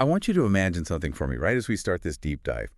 I want you to imagine something for me right as we start this deep dive.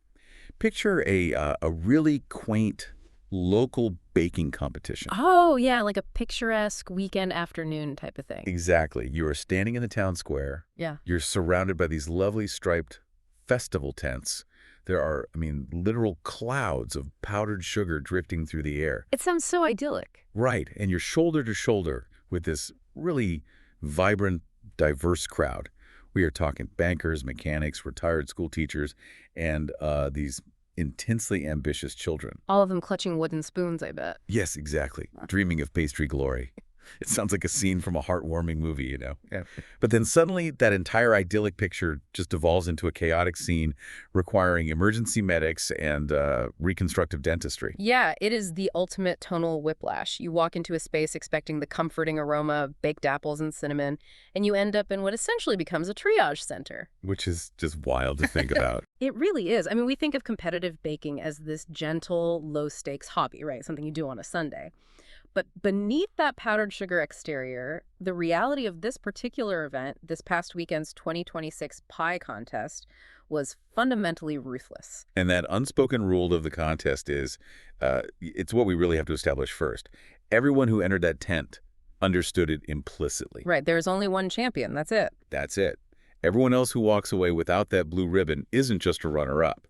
Picture a really quaint local baking competition. Oh, yeah, like a picturesque weekend afternoon type of thing. Exactly. You are standing in the town square. Yeah. You're surrounded by these lovely striped festival tents. There are, literal clouds of powdered sugar drifting through the air. It sounds so idyllic. Right. And you're shoulder to shoulder with this really vibrant, diverse crowd. We are talking bankers, mechanics, retired school teachers, and these intensely ambitious children. All of them clutching wooden spoons, I bet. Yes, exactly. Dreaming of pastry glory. It sounds like a scene from a heartwarming movie, Yeah. But then suddenly that entire idyllic picture just devolves into a chaotic scene requiring emergency medics and reconstructive dentistry. Yeah, it is the ultimate tonal whiplash. You walk into a space expecting the comforting aroma of baked apples and cinnamon, and you end up in what essentially becomes a triage center. Which is just wild to think about. It really is. I mean, we think of competitive baking as this gentle, low-stakes hobby, right? Something you do on a Sunday. But beneath that powdered sugar exterior, the reality of this particular event, this past weekend's 2026 pie contest, was fundamentally ruthless. And that unspoken rule of the contest is, it's what we really have to establish first. Everyone who entered that tent understood it implicitly. Right, there's only one champion, that's it. That's it. Everyone else who walks away without that blue ribbon isn't just a runner-up.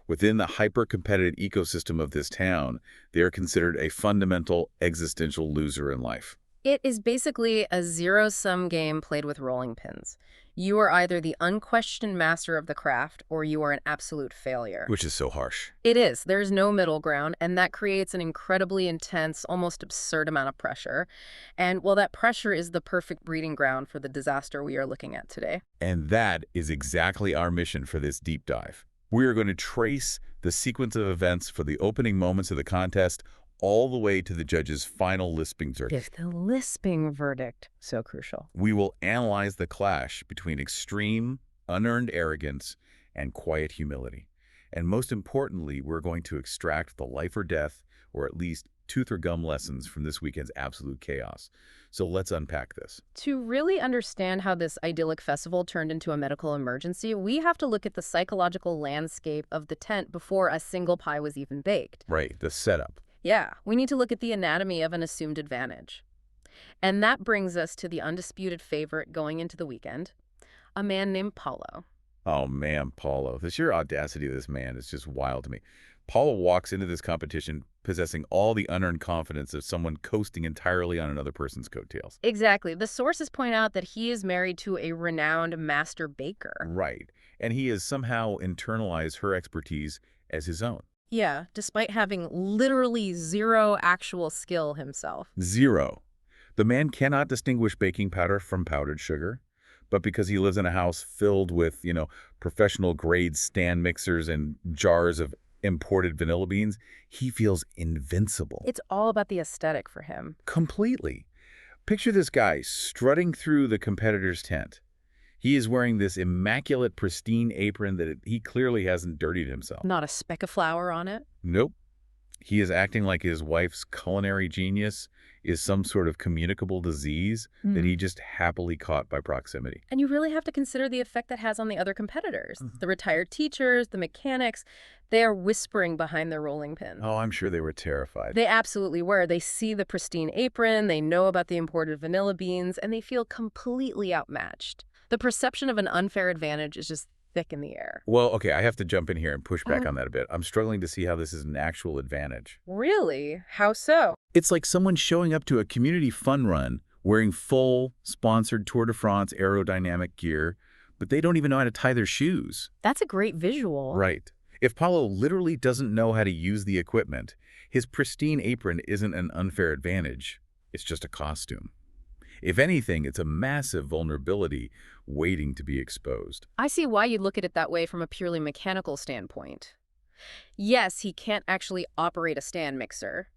Within the hyper-competitive ecosystem of this town, they are considered a fundamental existential loser in life. It is basically a zero-sum game played with rolling pins. You are either the unquestioned master of the craft, or you are an absolute failure. Which is so harsh. It is. There's no middle ground, and that creates an incredibly intense, almost absurd amount of pressure. And, well, that pressure is the perfect breeding ground for the disaster we are looking at today. And that is exactly our mission for this deep dive. We are going to trace the sequence of events for the opening moments of the contest all the way to the judge's final lisping verdict. The lisping verdict, so crucial. We will analyze the clash between extreme, unearned arrogance and quiet humility. And most importantly, we're going to extract the life or death, or at least tooth or gum lessons from this weekend's absolute chaos. So let's unpack this. To really understand how this idyllic festival turned into a medical emergency, we have to look at the psychological landscape of the tent before a single pie was even baked. Right, the setup. Yeah, we need to look at the anatomy of an assumed advantage. And that brings us to the undisputed favorite going into the weekend, a man named Paulo. Oh man, Paulo. The sheer audacity of this man is just wild to me. Paulo walks into this competition possessing all the unearned confidence of someone coasting entirely on another person's coattails. Exactly. The sources point out that he is married to a renowned master baker. Right. And he has somehow internalized her expertise as his own. Yeah, despite having literally zero actual skill himself. Zero. The man cannot distinguish baking powder from powdered sugar, but because he lives in a house filled with, professional grade stand mixers and jars of imported vanilla beans, he feels invincible. It's all about the aesthetic for him. Completely. Picture this guy strutting through the competitor's tent. He is wearing this immaculate, pristine apron that he clearly hasn't dirtied himself. Not a speck of flour on it? Nope. He is acting like his wife's culinary genius is some sort of communicable disease that he just happily caught by proximity. And you really have to consider the effect that has on the other competitors. The retired teachers, the mechanics, they are whispering behind their rolling pin. Oh, I'm sure they were terrified. They absolutely were. They see the pristine apron, they know about the imported vanilla beans, and they feel completely outmatched. The perception of an unfair advantage is just thick in the air. Well, okay, I have to jump in here and push back on that a bit. I'm struggling to see how this is an actual advantage. Really? How so? It's like someone showing up to a community fun run wearing full, sponsored Tour de France aerodynamic gear, but they don't even know how to tie their shoes. That's a great visual. Right. If Paulo literally doesn't know how to use the equipment, his pristine apron isn't an unfair advantage. It's just a costume. If anything, it's a massive vulnerability waiting to be exposed. I see why you look at it that way from a purely mechanical standpoint. Yes, he can't actually operate a stand mixer,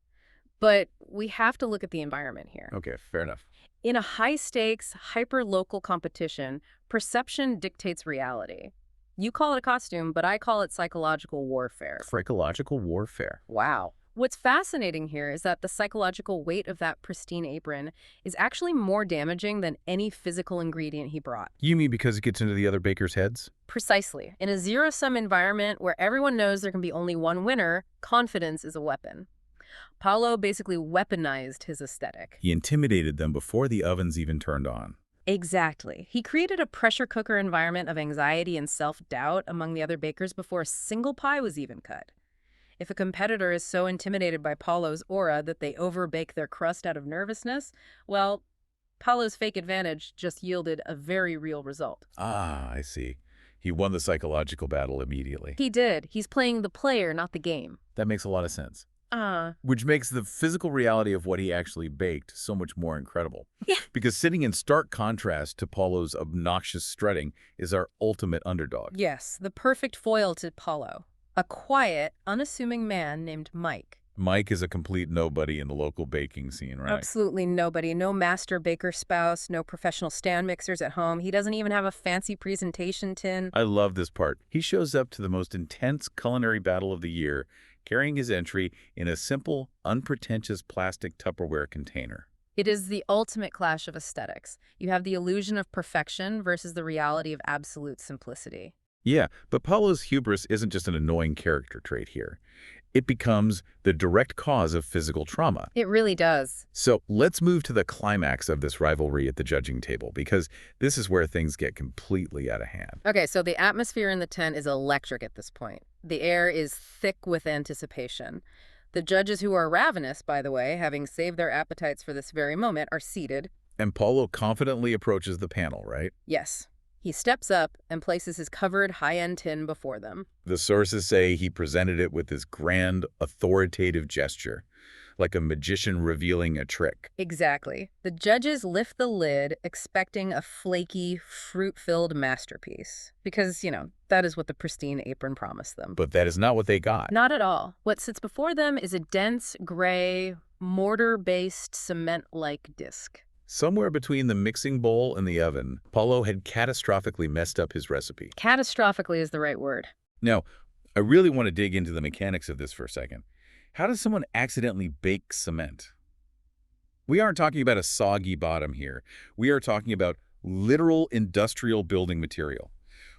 but we have to look at the environment here. Okay, fair enough. In a high-stakes, hyper-local competition, perception dictates reality. You call it a costume, but I call it psychological warfare. Psychological warfare. Wow. What's fascinating here is that the psychological weight of that pristine apron is actually more damaging than any physical ingredient he brought. You mean because it gets into the other bakers' heads? Precisely. In a zero-sum environment where everyone knows there can be only one winner, confidence is a weapon. Paulo basically weaponized his aesthetic. He intimidated them before the ovens even turned on. Exactly. He created a pressure cooker environment of anxiety and self-doubt among the other bakers before a single pie was even cut. If a competitor is so intimidated by Paulo's aura that they overbake their crust out of nervousness, well, Paulo's fake advantage just yielded a very real result. Ah, I see. He won the psychological battle immediately. He did. He's playing the player, not the game. That makes a lot of sense. Ah. Which makes the physical reality of what he actually baked so much more incredible. Yeah. Because sitting in stark contrast to Paulo's obnoxious strutting is our ultimate underdog. Yes, the perfect foil to Paulo. A quiet, unassuming man named Mike. Mike is a complete nobody in the local baking scene, right? Absolutely nobody. No master baker spouse, no professional stand mixers at home. He doesn't even have a fancy presentation tin. I love this part. He shows up to the most intense culinary battle of the year, carrying his entry in a simple, unpretentious plastic Tupperware container. It is the ultimate clash of aesthetics. You have the illusion of perfection versus the reality of absolute simplicity. Yeah, but Paulo's hubris isn't just an annoying character trait here. It becomes the direct cause of physical trauma. It really does. So let's move to the climax of this rivalry at the judging table, because this is where things get completely out of hand. Okay, so the atmosphere in the tent is electric at this point. The air is thick with anticipation. The judges, who are ravenous, by the way, having saved their appetites for this very moment, are seated. And Paulo confidently approaches the panel, right? Yes. He steps up and places his covered high-end tin before them. The sources say he presented it with this grand, authoritative gesture, like a magician revealing a trick. Exactly. The judges lift the lid, expecting a flaky, fruit-filled masterpiece. Because, that is what the pristine apron promised them. But that is not what they got. Not at all. What sits before them is a dense, gray, mortar-based, cement-like disc. Somewhere between the mixing bowl and the oven, Paulo had catastrophically messed up his recipe. Catastrophically is the right word. Now, I really want to dig into the mechanics of this for a second. How does someone accidentally bake cement? We aren't talking about a soggy bottom here. We are talking about literal industrial building material.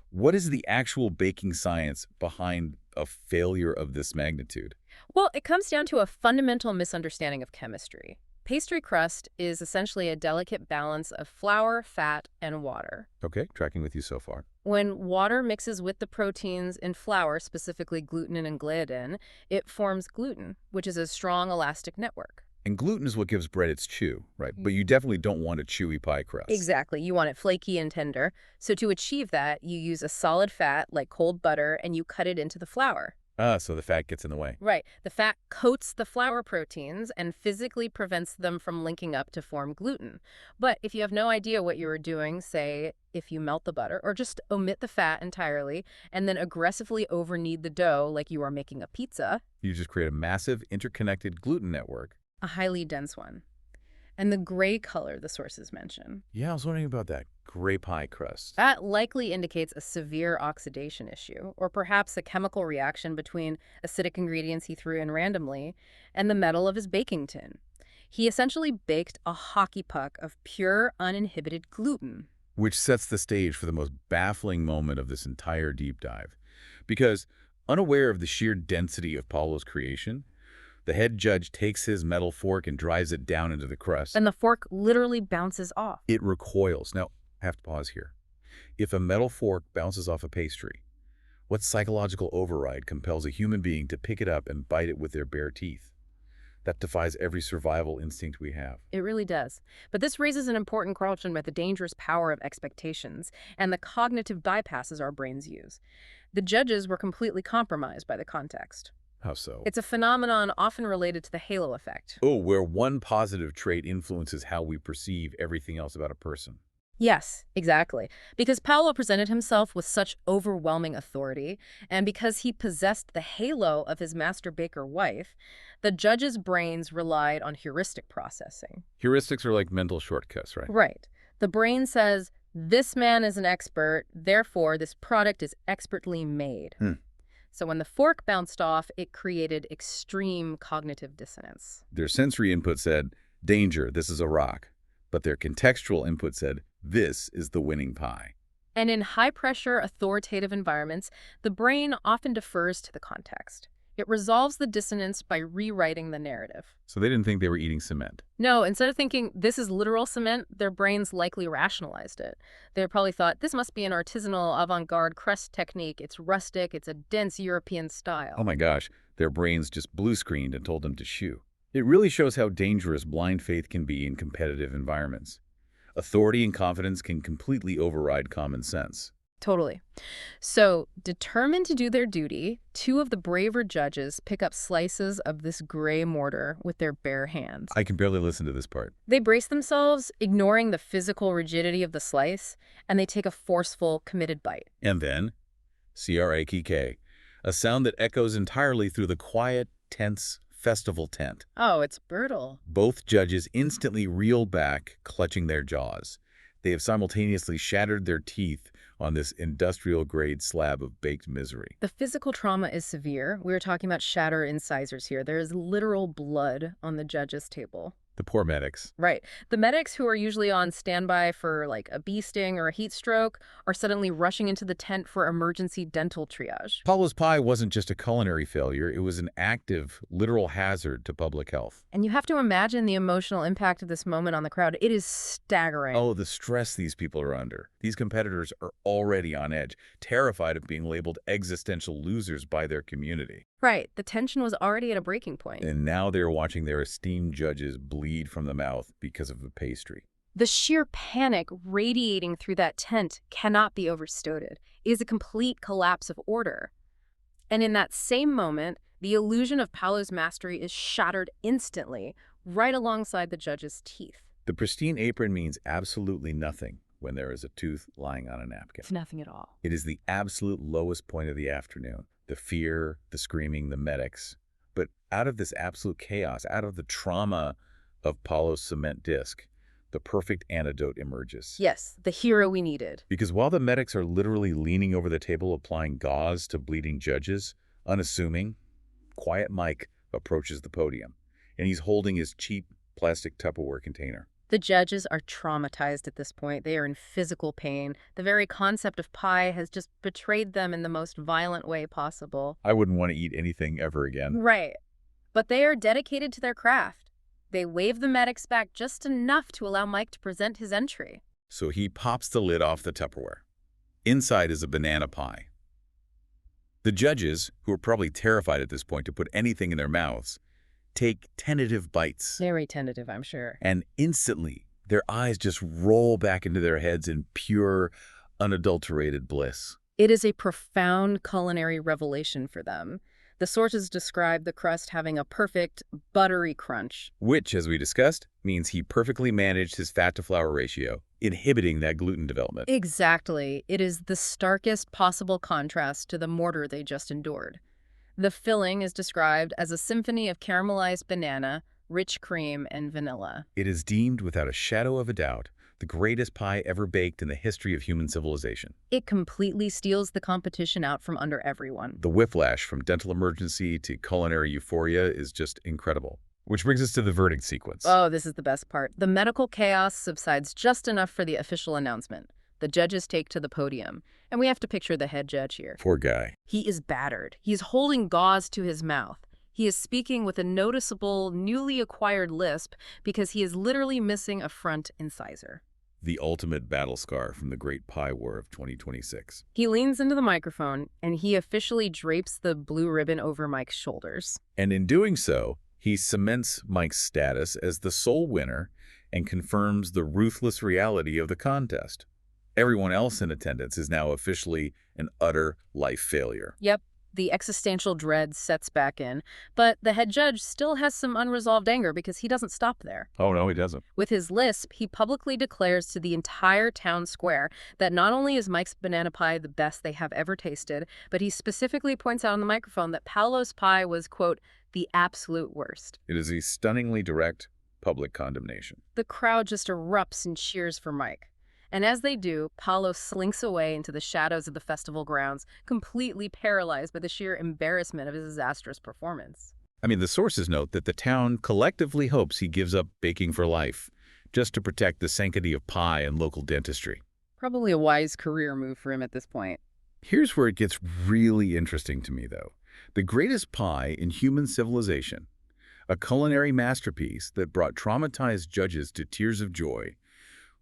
What is the actual baking science behind a failure of this magnitude? Well, it comes down to a fundamental misunderstanding of chemistry. Pastry crust is essentially a delicate balance of flour, fat, and water. Okay, tracking with you so far. When water mixes with the proteins in flour, specifically gluten and gliadin, it forms gluten, which is a strong elastic network. And gluten is what gives bread its chew, right? But you definitely don't want a chewy pie crust. Exactly. You want it flaky and tender. So to achieve that, you use a solid fat, like cold butter, and you cut it into the flour. Ah, so the fat gets in the way. Right. The fat coats the flour proteins and physically prevents them from linking up to form gluten. But if you have no idea what you are doing, say, if you melt the butter or just omit the fat entirely and then aggressively over-knead the dough like you are making a pizza, You just create a massive interconnected gluten network. a highly dense one. And the gray color the sources mention, Yeah, I was wondering about that gray pie crust. that likely indicates a severe oxidation issue, or perhaps a chemical reaction between acidic ingredients he threw in randomly and the metal of his baking tin. He essentially baked a hockey puck of pure, uninhibited gluten. Which sets the stage for the most baffling moment of this entire deep dive. Because, unaware of the sheer density of Paulo's creation, the head judge takes his metal fork and drives it down into the crust. And the fork literally bounces off. It recoils. Now, I have to pause here. If a metal fork bounces off a pastry, what psychological override compels a human being to pick it up and bite it with their bare teeth? That defies every survival instinct we have. It really does. But this raises an important question about the dangerous power of expectations and the cognitive bypasses our brains use. The judges were completely compromised by the context. How so? It's a phenomenon often related to the halo effect. Oh, where one positive trait influences how we perceive everything else about a person. Yes, exactly. Because Paulo presented himself with such overwhelming authority, and because he possessed the halo of his master baker wife, the judges' brains relied on heuristic processing. Heuristics are like mental shortcuts, right? Right. The brain says, this man is an expert, therefore this product is expertly made. So when the fork bounced off, it created extreme cognitive dissonance. Their sensory input said, danger, this is a rock. But their contextual input said, this is the winning pie. And in high-pressure, authoritative environments, the brain often defers to the context. It resolves the dissonance by rewriting the narrative. So they didn't think they were eating cement. No, instead of thinking this is literal cement, their brains likely rationalized it. They probably thought this must be an artisanal avant-garde crust technique. It's rustic, it's a dense European style. Oh my gosh, their brains just blue-screened and told them to shoo. It really shows how dangerous blind faith can be in competitive environments. Authority and confidence can completely override common sense. Totally. So, determined to do their duty, two of the braver judges pick up slices of this gray mortar with their bare hands. I can barely listen to this part. They brace themselves, ignoring the physical rigidity of the slice, and they take a forceful, committed bite. And then, C-R-A-K-K, a sound that echoes entirely through the quiet, tense festival tent. Oh, it's brutal. Both judges instantly reel back, clutching their jaws. They have simultaneously shattered their teeth on this industrial-grade slab of baked misery. The physical trauma is severe. We're talking about shatter incisors here. There is literal blood on the judge's table. The poor medics. Right. The medics, who are usually on standby for like a bee sting or a heat stroke, are suddenly rushing into the tent for emergency dental triage. Paulo's pie wasn't just a culinary failure, it was an active, literal hazard to public health. And you have to imagine the emotional impact of this moment on the crowd. It is staggering. Oh, the stress these people are under. These competitors are already on edge, terrified of being labeled existential losers by their community. Right. The tension was already at a breaking point. And now they're watching their esteemed judges bleed from the mouth because of the pastry. The sheer panic radiating through that tent cannot be overstated. It is a complete collapse of order. And in that same moment, the illusion of Paulo's mastery is shattered instantly, right alongside the judge's teeth. The pristine apron means absolutely nothing when there is a tooth lying on a napkin. It's nothing at all. It is the absolute lowest point of the afternoon. The fear, the screaming, the medics. But out of this absolute chaos, out of the trauma of Paulo's cement disc, the perfect antidote emerges. Yes, the hero we needed. Because while the medics are literally leaning over the table applying gauze to bleeding judges, unassuming, quiet Mike approaches the podium, and he's holding his cheap plastic Tupperware container. The judges are traumatized at this point. They are in physical pain. The very concept of pie has just betrayed them in the most violent way possible. I wouldn't want to eat anything ever again. Right. But they are dedicated to their craft. They wave the medics back just enough to allow Mike to present his entry. So he pops the lid off the Tupperware. Inside is a banana pie. The judges, who are probably terrified at this point to put anything in their mouths, take tentative bites. Very tentative, I'm sure. And instantly, their eyes just roll back into their heads in pure, unadulterated bliss. It is a profound culinary revelation for them. The sources describe the crust having a perfect, buttery crunch. Which, as we discussed, means he perfectly managed his fat-to-flour ratio, inhibiting that gluten development. Exactly. It is the starkest possible contrast to the mortar they just endured. The filling is described as a symphony of caramelized banana, rich cream, and vanilla. It is deemed, without a shadow of a doubt, the greatest pie ever baked in the history of human civilization. It completely steals the competition out from under everyone. The whiplash from dental emergency to culinary euphoria is just incredible. Which brings us to the verdict sequence. Oh, this is the best part. The medical chaos subsides just enough for the official announcement. The judges take to the podium, and we have to picture the head judge here. Poor guy. He is battered. He's holding gauze to his mouth. He is speaking with a noticeable, newly acquired lisp because he is literally missing a front incisor. The ultimate battle scar from the Great Pie War of 2026. He leans into the microphone, and he officially drapes the blue ribbon over Mike's shoulders. And in doing so, he cements Mike's status as the sole winner and confirms the ruthless reality of the contest. Everyone else in attendance is now officially an utter life failure. Yep, the existential dread sets back in, but the head judge still has some unresolved anger because he doesn't stop there. Oh, no, he doesn't. With his lisp, he publicly declares to the entire town square that not only is Mike's banana pie the best they have ever tasted, but he specifically points out on the microphone that Paulo's pie was, quote, the absolute worst. It is a stunningly direct public condemnation. The crowd just erupts and cheers for Mike. And as they do, Paulo slinks away into the shadows of the festival grounds, completely paralyzed by the sheer embarrassment of his disastrous performance. I mean, the sources note that the town collectively hopes he gives up baking for life, just to protect the sanctity of pie and local dentistry. Probably a wise career move for him at this point. Here's where it gets really interesting to me, though. The greatest pie in human civilization, a culinary masterpiece that brought traumatized judges to tears of joy,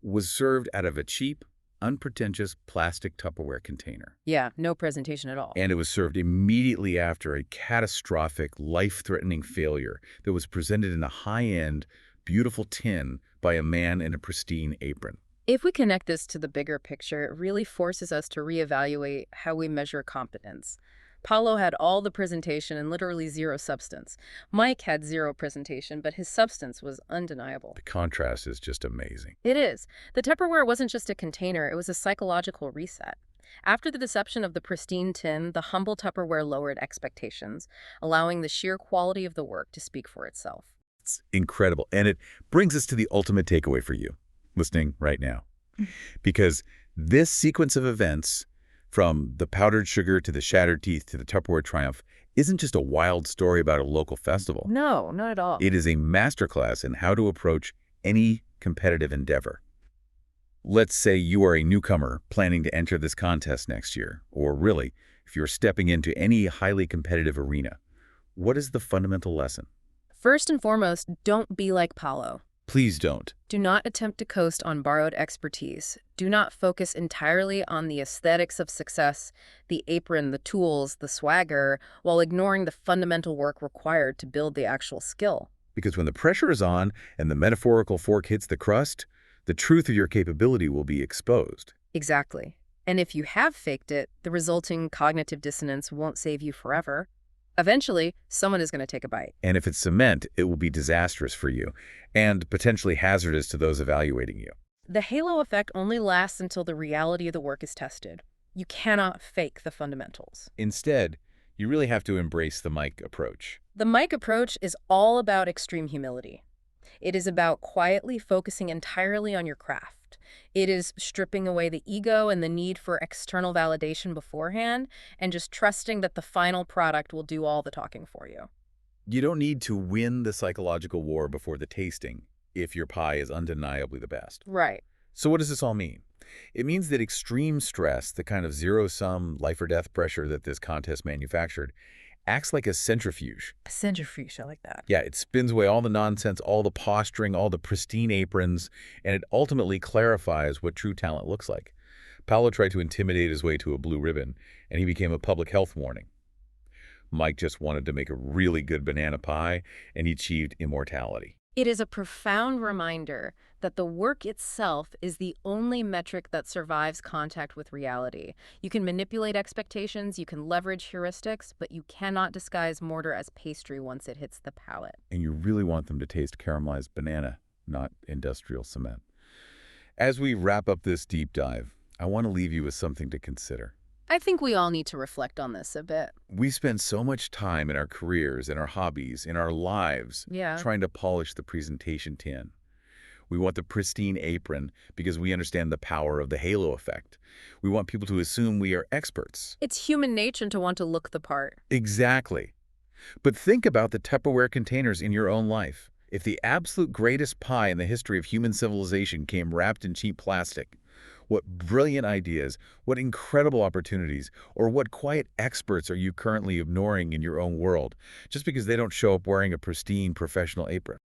was served out of a cheap, unpretentious plastic Tupperware container. Yeah, no presentation at all. And it was served immediately after a catastrophic, life-threatening failure that was presented in a high-end, beautiful tin by a man in a pristine apron. If we connect this to the bigger picture, it really forces us to reevaluate how we measure competence. Paulo had all the presentation and literally zero substance. Mike had zero presentation, but his substance was undeniable. The contrast is just amazing. It is. The Tupperware wasn't just a container, it was a psychological reset. After the deception of the pristine tin, the humble Tupperware lowered expectations, allowing the sheer quality of the work to speak for itself. It's incredible. And it brings us to the ultimate takeaway for you, listening right now. Because this sequence of events, from the powdered sugar to the shattered teeth to the Tupperware triumph, isn't just a wild story about a local festival. No, not at all. It is a masterclass in how to approach any competitive endeavor. Let's say you are a newcomer planning to enter this contest next year, or really, if you're stepping into any highly competitive arena. What is the fundamental lesson? First and foremost, don't be like Paulo. Please don't. Do not attempt to coast on borrowed expertise. Do not focus entirely on the aesthetics of success, the apron, the tools, the swagger, while ignoring the fundamental work required to build the actual skill. Because when the pressure is on and the metaphorical fork hits the crust, the truth of your capability will be exposed. Exactly. And if you have faked it, the resulting cognitive dissonance won't save you forever. Eventually, someone is going to take a bite. And if it's cement, it will be disastrous for you and potentially hazardous to those evaluating you. The halo effect only lasts until the reality of the work is tested. You cannot fake the fundamentals. Instead, you really have to embrace the Mike approach. The Mike approach is all about extreme humility. It is about quietly focusing entirely on your craft. It is stripping away the ego and the need for external validation beforehand and just trusting that the final product will do all the talking for you. You don't need to win the psychological war before the tasting if your pie is undeniably the best. Right. So what does this all mean? It means that extreme stress, the kind of zero-sum life-or-death pressure that this contest manufactured, acts like a centrifuge. A centrifuge, I like that. Yeah, it spins away all the nonsense, all the posturing, all the pristine aprons, and it ultimately clarifies what true talent looks like. Paulo tried to intimidate his way to a blue ribbon, and he became a public health warning. Mike just wanted to make a really good banana pie, and he achieved immortality. It is a profound reminder that the work itself is the only metric that survives contact with reality. You can manipulate expectations, you can leverage heuristics, but you cannot disguise mortar as pastry once it hits the palate. And you really want them to taste caramelized banana, not industrial cement. As we wrap up this deep dive, I want to leave you with something to consider. I think we all need to reflect on this a bit. We spend so much time in our careers, in our hobbies, in our lives, Yeah. trying to polish the presentation tin. We want the pristine apron because we understand the power of the halo effect. We want people to assume we are experts. It's human nature to want to look the part. Exactly. But think about the Tupperware containers in your own life. If the absolute greatest pie in the history of human civilization came wrapped in cheap plastic, what brilliant ideas, what incredible opportunities, or what quiet experts are you currently ignoring in your own world just because they don't show up wearing a pristine professional apron?